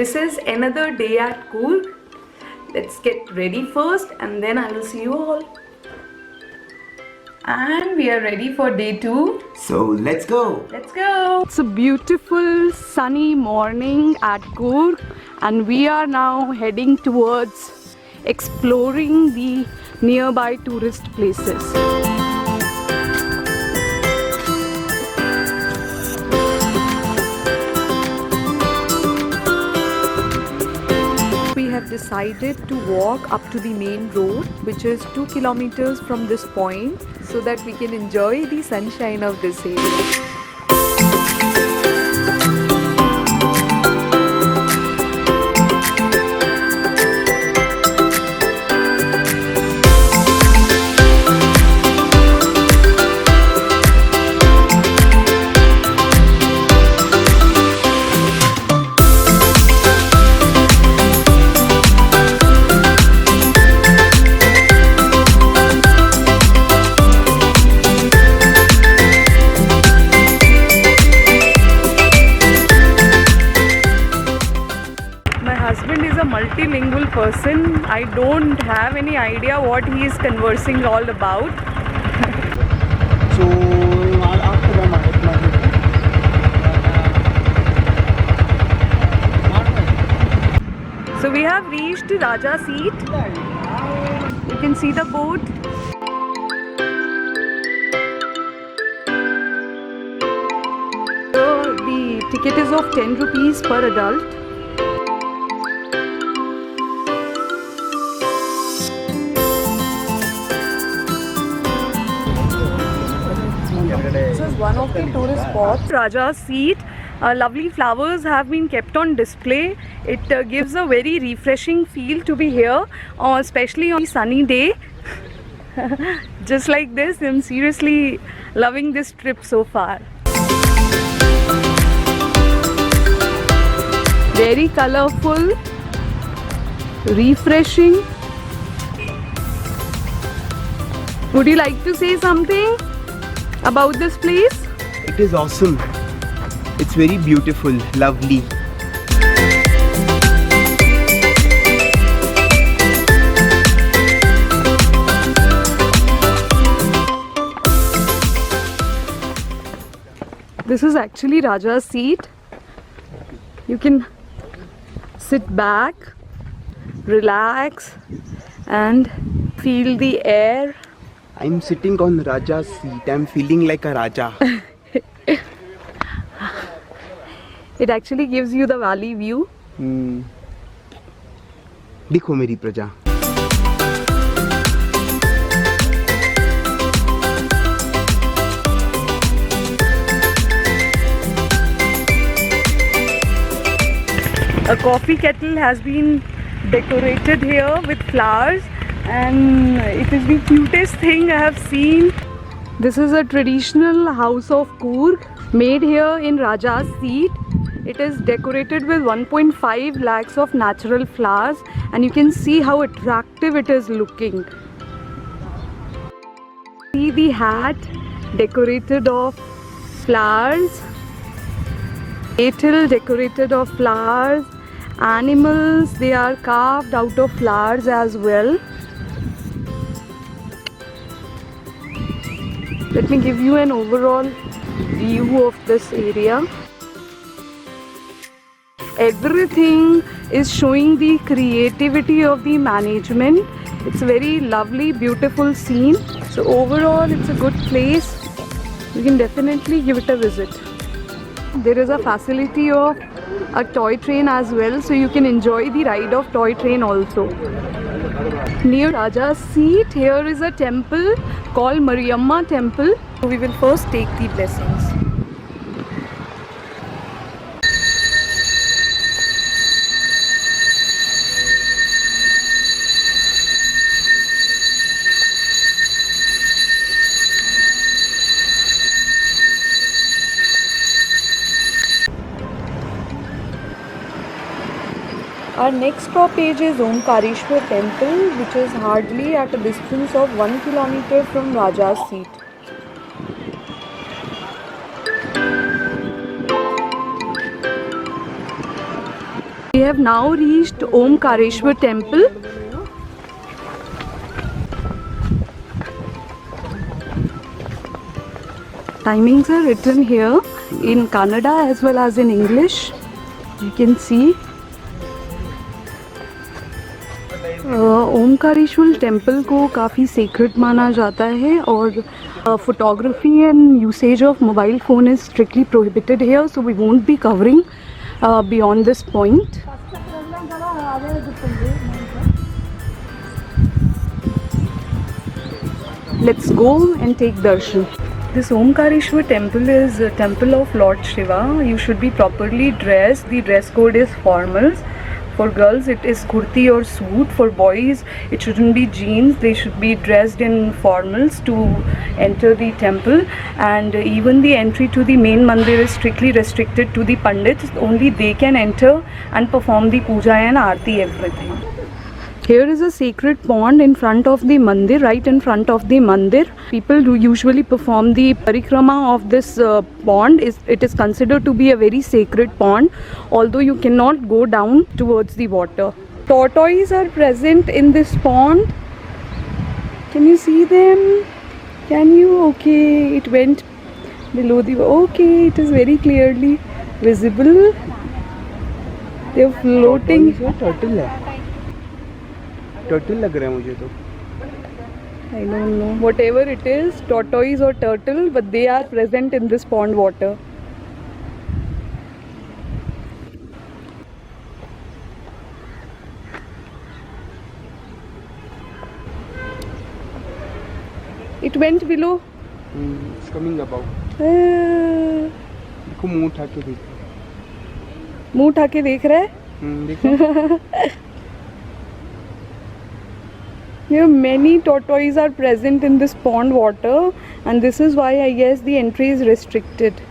this is another day at Coorg. Let's get ready first and then I will see you all. And we are ready for day 2. So let's go. Let's go. It's a beautiful sunny morning at Coorg and we are now heading towards exploring the nearby tourist places. We have decided to walk up to the main road, which is 2 kilometers from this point, so that we can enjoy the sunshine of this area. Multilingual person. I don't have any idea what he is conversing all about. So we have reached Raja Seat. You can see the boat. So the ticket is of 10 rupees per adult. This is one of the tourist spots, Raja's Seat. Lovely flowers have been kept on display. It gives a very refreshing feel to be here, especially on a sunny day. Just like this, I'm seriously loving this trip so far. Very colorful, refreshing. Would you like to say something about this place? It is awesome. It's very beautiful, lovely. This is actually Raja's Seat. You can sit back, relax and feel the air. I'm sitting on Raja's seat. I'm feeling like a Raja. It actually gives you the valley view. देखो मेरी प्रजा. A coffee kettle has been decorated here with flowers. And it is the cutest thing I have seen. This is a traditional house of Coorg made here in Raja's Seat. It is decorated with 1.5 lakhs of natural flowers and you can see how attractive it is looking. See the hat decorated of flowers, kettle decorated of flowers, animals, they are carved out of flowers as well. Let me give you an overall view of this area. Everything is showing the creativity of the management. It's a very lovely, beautiful scene. So overall, it's a good place. You can definitely give it a visit. There is a facility of a toy train as well, so you can enjoy the ride of toy train also. Near Raja's Seat, here is a temple called Mariamma Temple. We will first take the blessings. Our next stoppage is Omkareshwar Temple, which is hardly at a distance of 1 kilometer from Raja's Seat. We have now reached Omkareshwar temple. Timings are written here in Kannada as well as in English. You can see. Omkareshwar temple को काफ़ी sacred माना जाता है और photography and usage of mobile phone is strictly prohibited here, so we won't be covering beyond this point. Let's go and take darshan. This Omkareshwar temple is a temple of Lord Shiva. You should be properly dressed. The dress code is formals. For girls it is kurti or suit. For boys it shouldn't be jeans. They should be dressed in formals to enter the temple, and even the entry to the main mandir is strictly restricted to the pandits. Only they can enter and perform the puja and aarti, everything. Here is a sacred pond in front of the mandir, right in front of the mandir. People who usually perform the parikrama of this pond. It is considered to be a very sacred pond, although you cannot go down towards the water. Tortoises are present in this pond. Can you see them? Can you? Okay, it went below the... Okay, it is very clearly visible. They are floating. Turtle है, turtle लग रहा है मुझे तो. I don't know. Whatever it is, tortoise or turtle, but they are present in this pond water. It went below. It's coming above. देखो मुंह उठा के देख. मुंह उठा के देख रहा है. देखो. Here many tortoises are present in this pond water, and this is why I guess the entry is restricted.